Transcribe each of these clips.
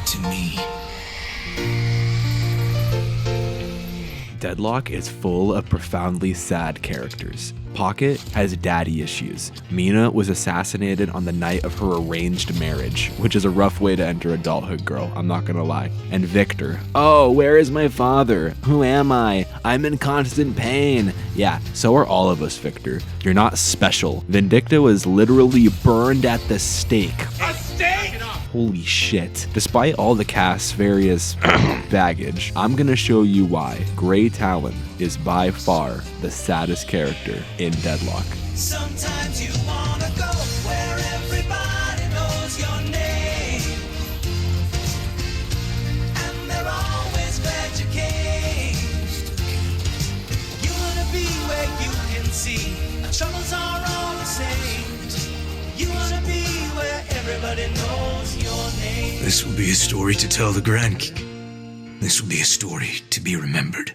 to me. Deadlock is full of profoundly sad characters. Pocket has daddy issues. Mina was assassinated on the night of her arranged marriage, which is a rough way to enter adulthood, girl, I'm not gonna lie. And Victor, oh, where is my father? Who am I? I'm in constant pain. Yeah, so are all of us, Victor. You're not special. Vindicta was literally burned at the stake. A stake? Holy shit. Despite all the cast's various baggage, I'm gonna show you why Gray Talon is by far the saddest character in Deadlock. Sometimes you wanna go where everybody knows your name, and they're always glad you came. You wanna be where you can see our troubles are all the same. You wanna be where everybody knows your name. This will be a story to tell the grandkids. This will be a story to be remembered.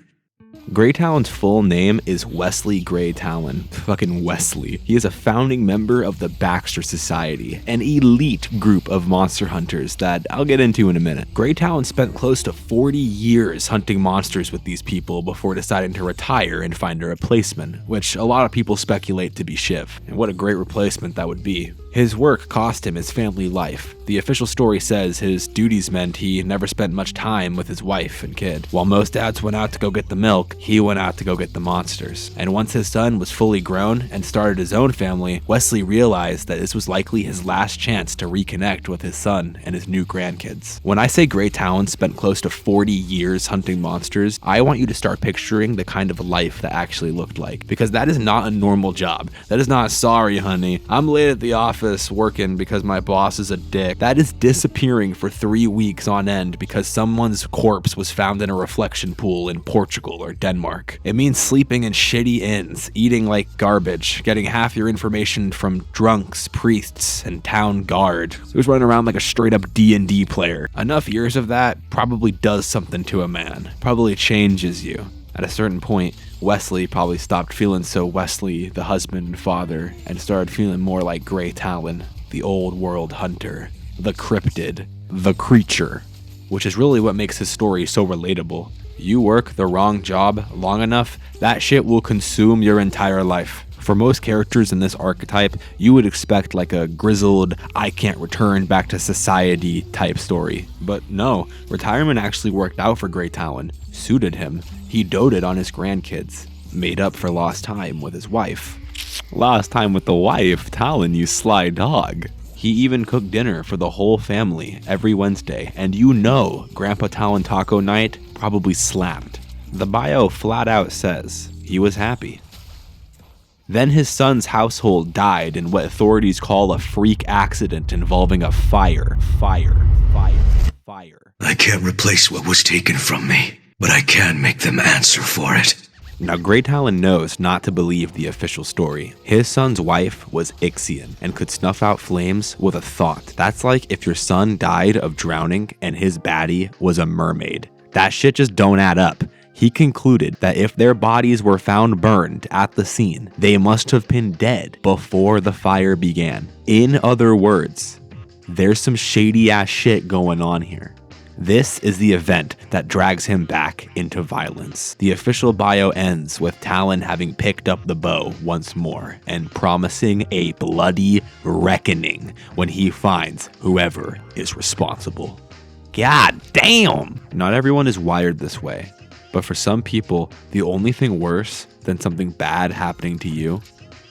Gray Talon's full name is Wesley Gray Talon. Fucking Wesley. He is a founding member of the Baxter Society, an elite group of monster hunters that I'll get into in a minute. Gray Talon spent close to 40 years hunting monsters with these people before deciding to retire and find a replacement, which a lot of people speculate to be Shiv. And what a great replacement that would be. His work cost him his family life. The official story says his duties meant he never spent much time with his wife and kid. While most dads went out to go get the milk, he went out to go get the monsters. And once his son was fully grown and started his own family, Wesley realized that this was likely his last chance to reconnect with his son and his new grandkids. When I say Gray Talon spent close to 40 years hunting monsters, I want you to start picturing the kind of life that actually looked like. Because that is not a normal job. That is not, sorry honey, I'm late at the office working because my boss is a dick. That is disappearing for 3 weeks on end because someone's corpse was found in a reflection pool in Portugal or Denmark. It means sleeping in shitty inns, eating like garbage, getting half your information from drunks, priests, and town guard who's running around like a straight up D&D player. Enough years of that probably does something to a man, probably changes you. At a certain point, Wesley probably stopped feeling so Wesley, the husband and father, and started feeling more like Gray Talon, the old world hunter, the cryptid, the creature, which is really what makes his story so relatable. You work the wrong job long enough, that shit will consume your entire life. For most characters in this archetype, you would expect like a grizzled, I can't return back to society type story. But no, retirement actually worked out for Gray Talon, suited him. He doted on his grandkids, made up for lost time with his wife. Lost time with the wife, Talon, you sly dog. He even cooked dinner for the whole family every Wednesday, and you know Grandpa Talon Taco Night probably slapped. The bio flat out says he was happy. Then his son's household died in what authorities call a freak accident involving a fire. I can't replace what was taken from me, but I can make them answer for it. Now, Gray Talon knows not to believe the official story. His son's wife was Ixian and could snuff out flames with a thought. That's like if your son died of drowning and his baddie was a mermaid. That shit just don't add up. He concluded that if their bodies were found burned at the scene, they must have been dead before the fire began. In other words, there's some shady ass shit going on here. This is the event that drags him back into violence. The official bio ends with Talon having picked up the bow once more and promising a bloody reckoning when he finds whoever is responsible. God damn! Not everyone is wired this way, but for some people, the only thing worse than something bad happening to you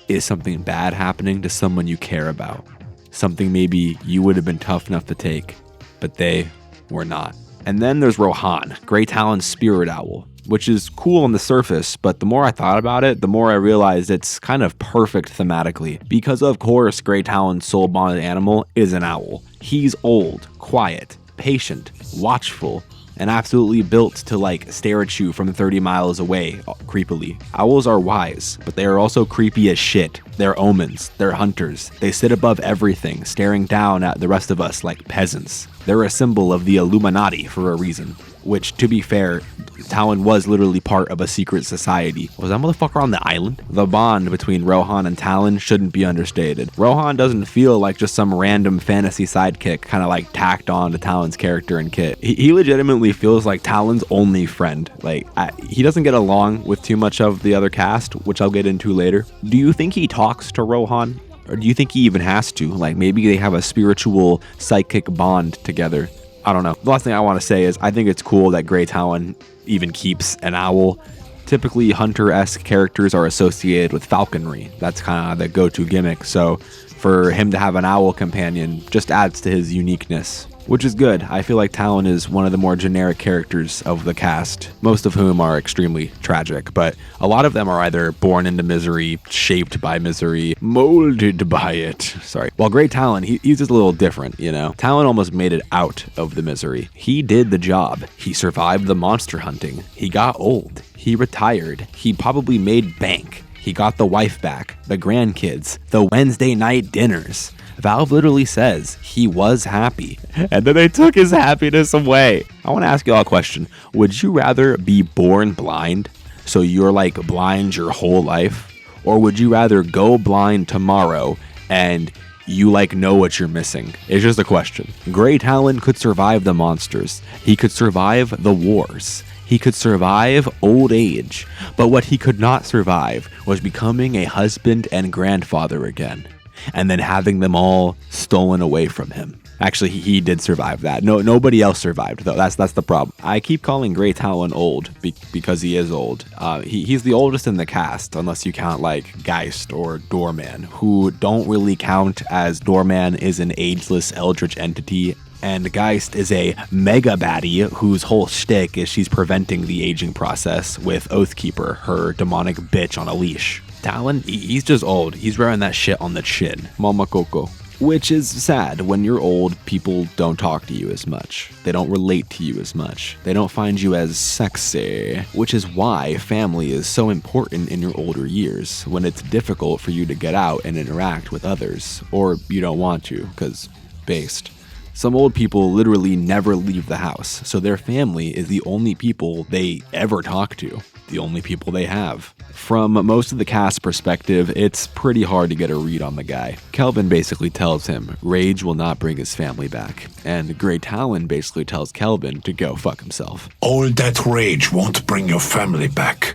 is something bad happening to someone you care about. Something maybe you would have been tough enough to take, but they were not. And then there's Rohan, Gray Talon's spirit owl, which is cool on the surface, but the more I thought about it, the more I realized it's kind of perfect thematically. Because of course, Gray Talon's soul-bonded animal is an owl. He's old, quiet, patient, watchful, and absolutely built to like stare at you from 30 miles away, creepily. Owls are wise, but they are also creepy as shit. They're omens, they're hunters. They sit above everything, staring down at the rest of us like peasants. They're a symbol of the Illuminati for a reason. which, to be fair, Talon was literally part of a secret society. Was that motherfucker on the island? The bond between Rohan and Talon shouldn't be understated. Rohan doesn't feel like just some random fantasy sidekick kind of like tacked on to Talon's character and kit. He legitimately feels like Talon's only friend. Like, he doesn't get along with too much of the other cast, which I'll get into later. Do you think he talks to Rohan? Or do you think he even has to? Like, maybe they have a spiritual psychic bond together. I don't know. The last thing I want to say is I think it's cool that Gray Talon even keeps an owl. Typically, hunter-esque characters are associated with falconry. That's kind of the go-to gimmick. So for him to have an owl companion just adds to his uniqueness, which is good. I feel like Talon is one of the more generic characters of the cast, most of whom are extremely tragic, but a lot of them are either born into misery, shaped by misery, molded by it. Sorry. While Gray Talon, he's just a little different, you know? Talon almost made it out of the misery. He did the job. He survived the monster hunting. He got old. He retired. He probably made bank. He got the wife back, the grandkids, the Wednesday night dinners. Valve literally says he was happy, and then they took his happiness away. I want to ask you all a question. Would you rather be born blind, so you're like blind your whole life? Or would you rather go blind tomorrow and you like know what you're missing? It's just a question. Gray Talon could survive the monsters. He could survive the wars. He could survive old age. But what he could not survive was becoming a husband and grandfather again, and then having them all stolen away from him. Actually, he did survive that. Nobody else survived, though. That's the problem. I keep calling Gray Talon old because he is old. He's the oldest in the cast, unless you count like Geist or Doorman, who don't really count, as Doorman is an ageless eldritch entity, and Geist is a mega baddie whose whole shtick is she's preventing the aging process with Oathkeeper, her demonic bitch on a leash. Talon, he's just old. He's wearing that shit on the chin. Mama Coco. Which is sad. When you're old, people don't talk to you as much. They don't relate to you as much. They don't find you as sexy. Which is why family is so important in your older years, when it's difficult for you to get out and interact with others. Or you don't want to, because based. Some old people literally never leave the house, so their family is the only people they ever talk to, the only people they have. From most of the cast's perspective, it's pretty hard to get a read on the guy. Kelvin basically tells him rage will not bring his family back, and Gray Talon basically tells Kelvin to go fuck himself. All that rage won't bring your family back.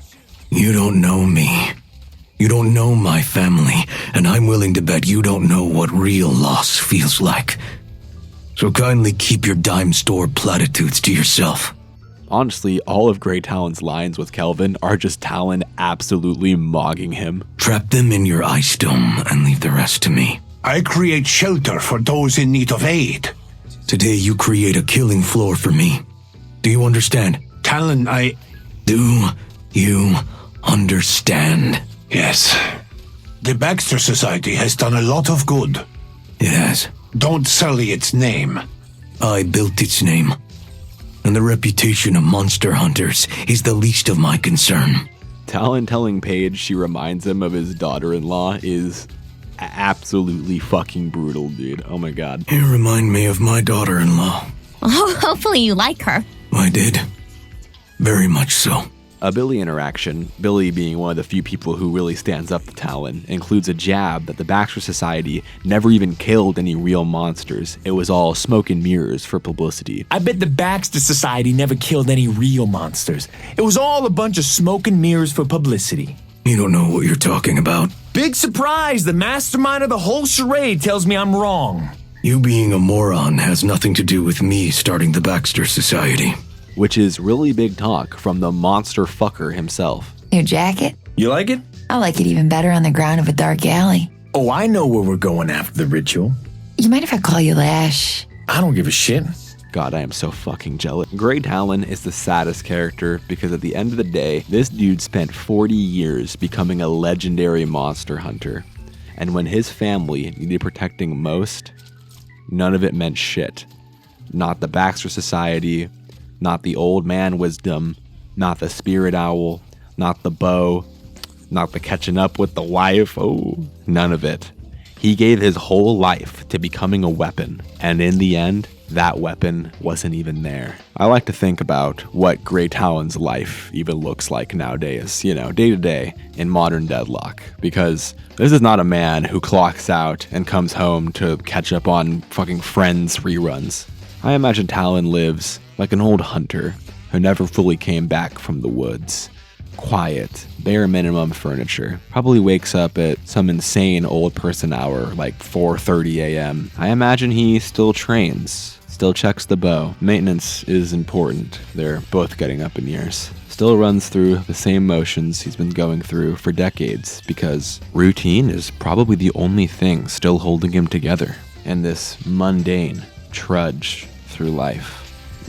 You don't know me. You don't know my family, and I'm willing to bet you don't know what real loss feels like. So kindly keep your dime store platitudes to yourself. Honestly, all of Gray Talon's lines with Kelvin are just Talon absolutely mogging him. Trap them in your ice dome and leave the rest to me. I create shelter for those in need of aid. Today you create a killing floor for me. Do you understand? Talon, Do you understand? Yes. The Baxter Society has done a lot of good. It has. Don't sully its name. I built its name. And the reputation of monster hunters is the least of my concern. Talon telling Paige she reminds him of his daughter-in-law is absolutely fucking brutal, dude. Oh my god. You remind me of my daughter-in-law. Oh, hopefully you like her. I did. Very much so. A Billy interaction, Billy being one of the few people who really stands up to Talon, includes a jab that the Baxter Society never even killed any real monsters. It was all smoke and mirrors for publicity. I bet the Baxter Society never killed any real monsters. It was all a bunch of smoke and mirrors for publicity. You don't know what you're talking about. Big surprise, the mastermind of the whole charade tells me I'm wrong. You being a moron has nothing to do with me starting the Baxter Society. Which is really big talk from the monster fucker himself. New jacket? You like it? I like it even better on the ground of a dark alley. Oh, I know where we're going after the ritual. You mind if I call you Lash? I don't give a shit. God, I am so fucking jealous. Gray Talon is the saddest character because at the end of the day, this dude spent 40 years becoming a legendary monster hunter. And when his family needed protecting most, none of it meant shit. Not the Baxter Society, not the old man wisdom, not the spirit owl, not the bow, not the catching up with the wife. Oh, none of it. He gave his whole life to becoming a weapon, and in the end, that weapon wasn't even there. I like to think about what Gray Talon's life even looks like nowadays, day to day in modern Deadlock, because this is not a man who clocks out and comes home to catch up on fucking Friends reruns. I imagine Talon lives like an old hunter who never fully came back from the woods. Quiet, bare minimum furniture. Probably wakes up at some insane old person hour like 4:30 a.m. I imagine he still trains, still checks the bow. Maintenance is important. They're both getting up in years. Still runs through the same motions he's been going through for decades, because routine is probably the only thing still holding him together in this mundane trudge through life.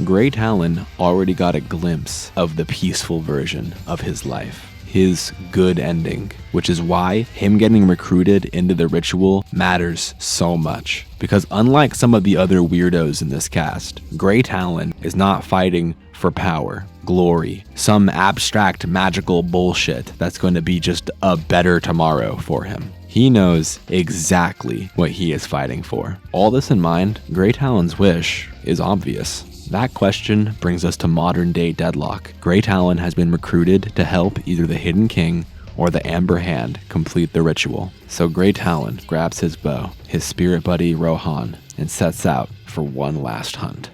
Gray Talon already got a glimpse of the peaceful version of his life, his good ending, which is why him getting recruited into the ritual matters so much. Because unlike some of the other weirdos in this cast, Gray Talon is not fighting for power, glory, some abstract magical bullshit that's going to be just a better tomorrow for him. He knows exactly what he is fighting for. All this in mind, Gray Talon's wish is obvious. That question brings us to modern day Deadlock. Gray Talon has been recruited to help either the Hidden King or the Amber Hand complete the ritual. So Gray Talon grabs his bow, his spirit buddy Rohan, and sets out for one last hunt.